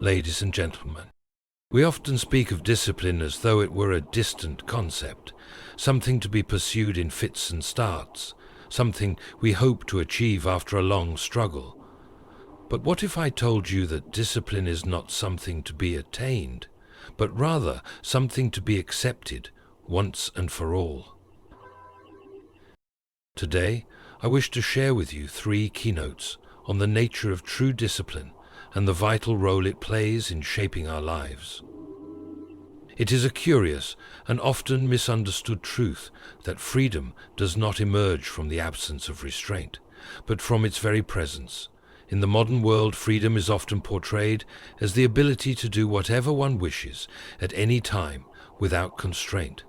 Ladies and gentlemen, we often speak of discipline as though it were a distant concept, something to be pursued in fits and starts, something we hope to achieve after a long struggle. But what if I told you that discipline is not something to be attained, but rather something to be accepted once and for all? Today, I wish to share with you 3 keynotes on the nature of true discipline and the vital role it plays in shaping our lives. It is a curious and often misunderstood truth that freedom does not emerge from the absence of restraint, but from its very presence. In the modern world, freedom is often portrayed as the ability to do whatever one wishes at any time without constraint.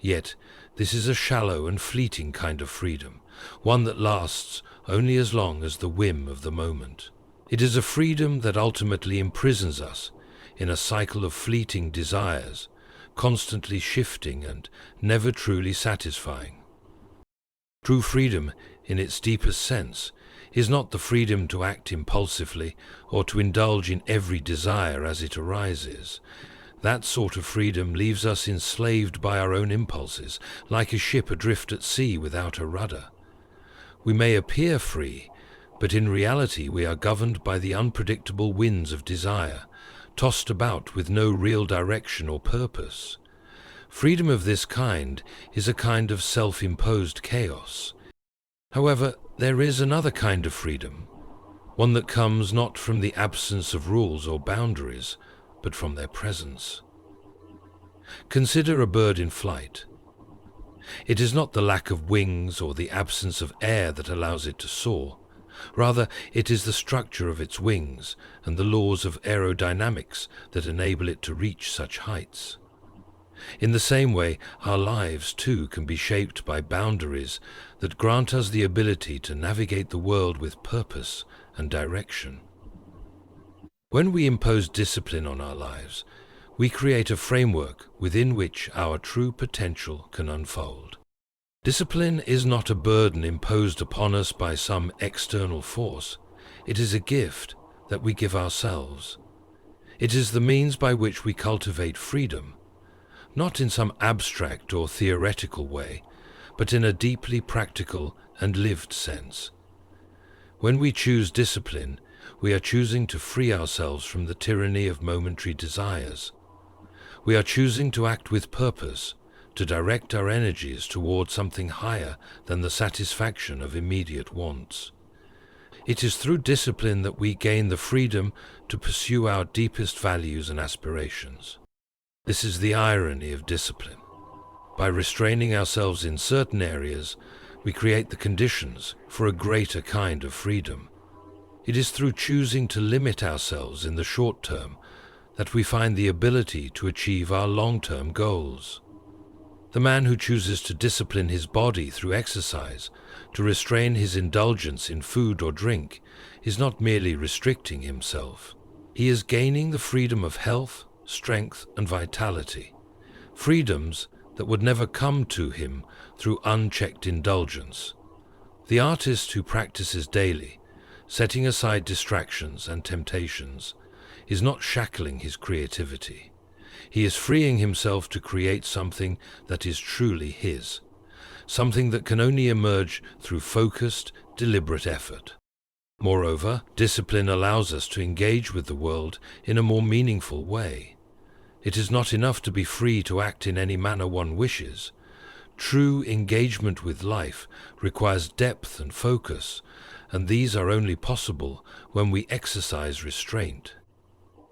Yet, this is a shallow and fleeting kind of freedom, one that lasts only as long as the whim of the moment. It is a freedom that ultimately imprisons us in a cycle of fleeting desires, constantly shifting and never truly satisfying. True freedom, in its deepest sense, is not the freedom to act impulsively or to indulge in every desire as it arises. That sort of freedom leaves us enslaved by our own impulses, like a ship adrift at sea without a rudder. We may appear free, but in reality we are governed by the unpredictable winds of desire, tossed about with no real direction or purpose. Freedom of this kind is a kind of self-imposed chaos. However, there is another kind of freedom, one that comes not from the absence of rules or boundaries, but from their presence. Consider a bird in flight. It is not the lack of wings or the absence of air that allows it to soar. Rather, it is the structure of its wings and the laws of aerodynamics that enable it to reach such heights. In the same way, our lives too can be shaped by boundaries that grant us the ability to navigate the world with purpose and direction. When we impose discipline on our lives, we create a framework within which our true potential can unfold. Discipline is not a burden imposed upon us by some external force. It is a gift that we give ourselves. It is the means by which we cultivate freedom, not in some abstract or theoretical way, but in a deeply practical and lived sense. When we choose discipline, we are choosing to free ourselves from the tyranny of momentary desires. We are choosing to act with purpose, to direct our energies toward something higher than the satisfaction of immediate wants. It is through discipline that we gain the freedom to pursue our deepest values and aspirations. This is the irony of discipline. By restraining ourselves in certain areas, we create the conditions for a greater kind of freedom. It is through choosing to limit ourselves in the short term that we find the ability to achieve our long-term goals. The man who chooses to discipline his body through exercise, to restrain his indulgence in food or drink, is not merely restricting himself. He is gaining the freedom of health, strength, and vitality, freedoms that would never come to him through unchecked indulgence. The artist who practices daily, setting aside distractions and temptations, is not shackling his creativity. He is freeing himself to create something that is truly his, something that can only emerge through focused, deliberate effort. Moreover, discipline allows us to engage with the world in a more meaningful way. It is not enough to be free to act in any manner one wishes. True engagement with life requires depth and focus, and these are only possible when we exercise restraint.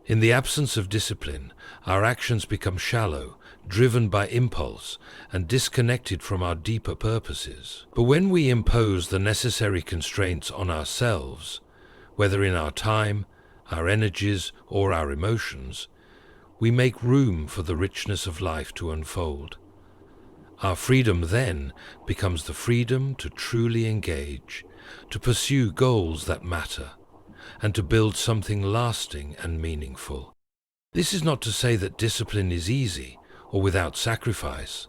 In the absence of discipline, our actions become shallow, driven by impulse, and disconnected from our deeper purposes. But when we impose the necessary constraints on ourselves, whether in our time, our energies, or our emotions, we make room for the richness of life to unfold. Our freedom then becomes the freedom to truly engage, to pursue goals that matter, and to build something lasting and meaningful. This is not to say that discipline is easy or without sacrifice.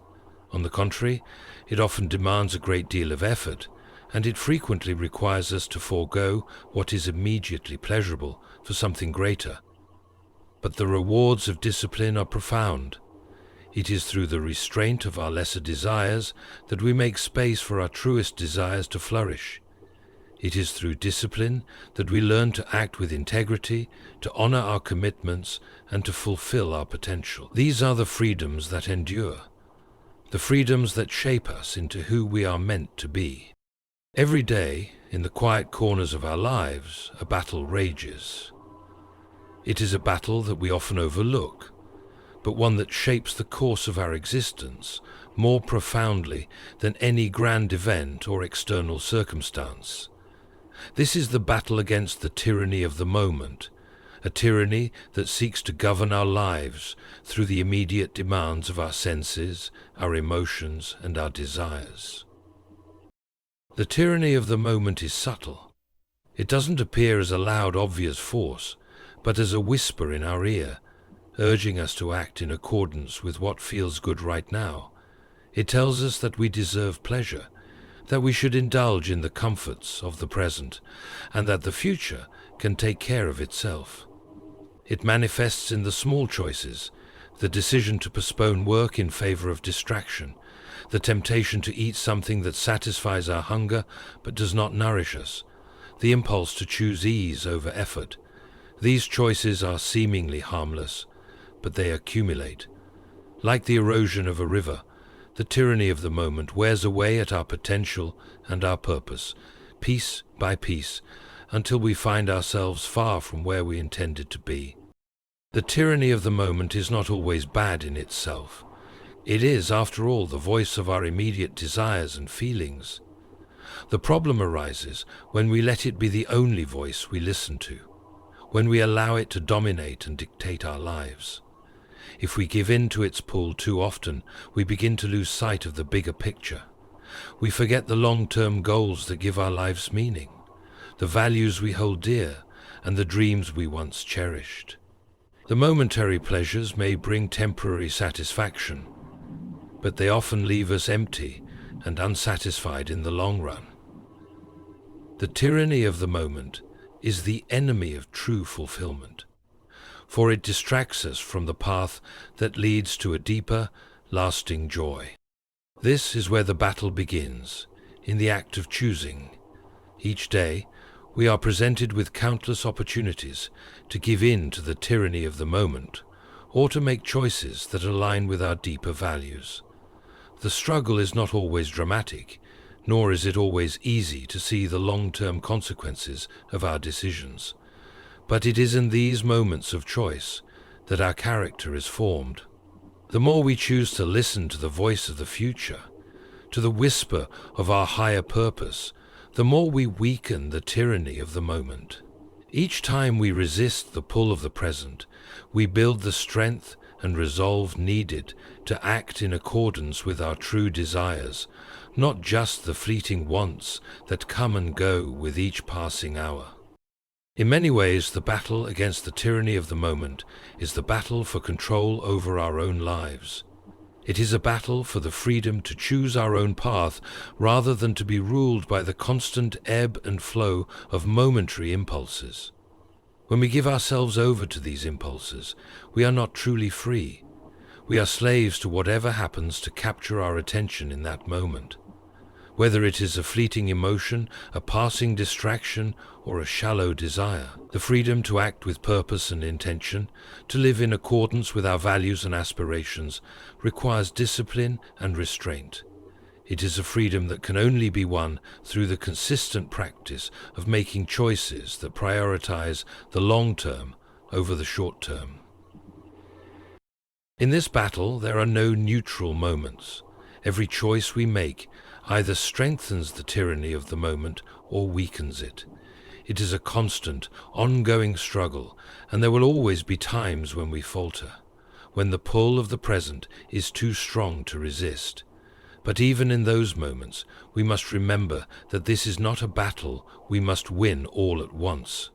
On the contrary, it often demands a great deal of effort, and it frequently requires us to forego what is immediately pleasurable for something greater. But the rewards of discipline are profound. It is through the restraint of our lesser desires that we make space for our truest desires to flourish. It is through discipline that we learn to act with integrity, to honor our commitments, and to fulfill our potential. These are the freedoms that endure, the freedoms that shape us into who we are meant to be. Every day, in the quiet corners of our lives, a battle rages. It is a battle that we often overlook, but one that shapes the course of our existence more profoundly than any grand event or external circumstance. This is the battle against the tyranny of the moment, a tyranny that seeks to govern our lives through the immediate demands of our senses, our emotions, and our desires. The tyranny of the moment is subtle. It doesn't appear as a loud, obvious force, but as a whisper in our ear, urging us to act in accordance with what feels good right now. It tells us that we deserve pleasure, that we should indulge in the comforts of the present, and that the future can take care of itself. It manifests in the small choices, the decision to postpone work in favor of distraction, the temptation to eat something that satisfies our hunger but does not nourish us, the impulse to choose ease over effort. These choices are seemingly harmless, but they accumulate. Like the erosion of a river, the tyranny of the moment wears away at our potential and our purpose, piece by piece, until we find ourselves far from where we intended to be. The tyranny of the moment is not always bad in itself. It is, after all, the voice of our immediate desires and feelings. The problem arises when we let it be the only voice we listen to, when we allow it to dominate and dictate our lives. If we give in to its pull too often, we begin to lose sight of the bigger picture. We forget the long-term goals that give our lives meaning, the values we hold dear, and the dreams we once cherished. The momentary pleasures may bring temporary satisfaction, but they often leave us empty and unsatisfied in the long run. The tyranny of the moment is the enemy of true fulfillment, for it distracts us from the path that leads to a deeper, lasting joy. This is where the battle begins, in the act of choosing. Each day, we are presented with countless opportunities to give in to the tyranny of the moment, or to make choices that align with our deeper values. The struggle is not always dramatic, nor is it always easy to see the long-term consequences of our decisions. But it is in these moments of choice that our character is formed. The more we choose to listen to the voice of the future, to the whisper of our higher purpose, the more we weaken the tyranny of the moment. Each time we resist the pull of the present, we build the strength and resolve needed to act in accordance with our true desires, not just the fleeting wants that come and go with each passing hour. In many ways, the battle against the tyranny of the moment is the battle for control over our own lives. It is a battle for the freedom to choose our own path rather than to be ruled by the constant ebb and flow of momentary impulses. When we give ourselves over to these impulses, we are not truly free. We are slaves to whatever happens to capture our attention in that moment. Whether it is a fleeting emotion, a passing distraction, or a shallow desire, the freedom to act with purpose and intention, to live in accordance with our values and aspirations, requires discipline and restraint. It is a freedom that can only be won through the consistent practice of making choices that prioritize the long term over the short term. In this battle, there are no neutral moments. Every choice we make either strengthens the tyranny of the moment or weakens it. It is a constant, ongoing struggle, and there will always be times when we falter, when the pull of the present is too strong to resist. But even in those moments, we must remember that this is not a battle we must win all at once.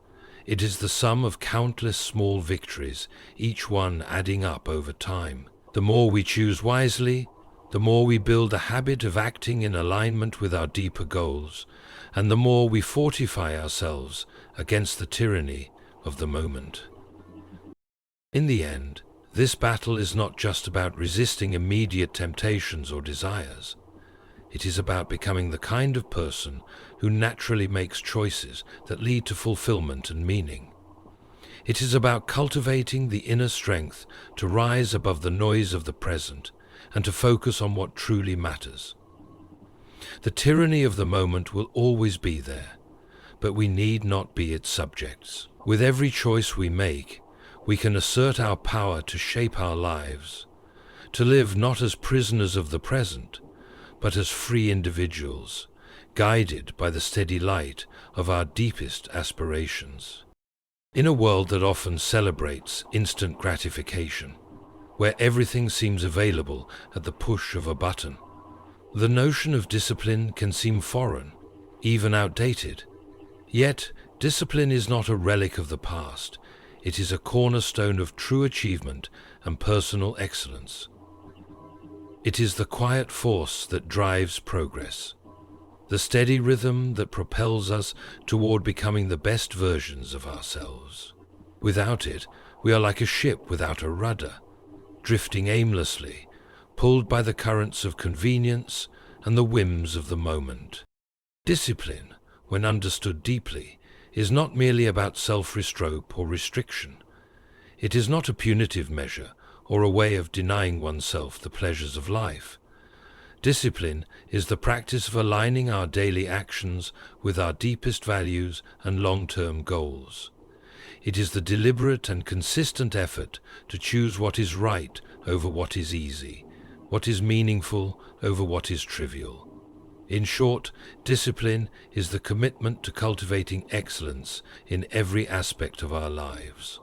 It is the sum of countless small victories, each one adding up over time. The more we choose wisely, the more we build a habit of acting in alignment with our deeper goals, and the more we fortify ourselves against the tyranny of the moment. In the end, this battle is not just about resisting immediate temptations or desires. It is about becoming the kind of person who naturally makes choices that lead to fulfillment and meaning. It is about cultivating the inner strength to rise above the noise of the present and to focus on what truly matters. The tyranny of the moment will always be there, but we need not be its subjects. With every choice we make, we can assert our power to shape our lives, to live not as prisoners of the present, but as free individuals, guided by the steady light of our deepest aspirations. In a world that often celebrates instant gratification, where everything seems available at the push of a button, the notion of discipline can seem foreign, even outdated. Yet, discipline is not a relic of the past. It is a cornerstone of true achievement and personal excellence. It is the quiet force that drives progress, the steady rhythm that propels us toward becoming the best versions of ourselves. Without it, we are like a ship without a rudder, drifting aimlessly, pulled by the currents of convenience and the whims of the moment. Discipline, when understood deeply, is not merely about self-restraint or restriction. It is not a punitive measure or a way of denying oneself the pleasures of life. Discipline is the practice of aligning our daily actions with our deepest values and long-term goals. It is the deliberate and consistent effort to choose what is right over what is easy, what is meaningful over what is trivial. In short, discipline is the commitment to cultivating excellence in every aspect of our lives.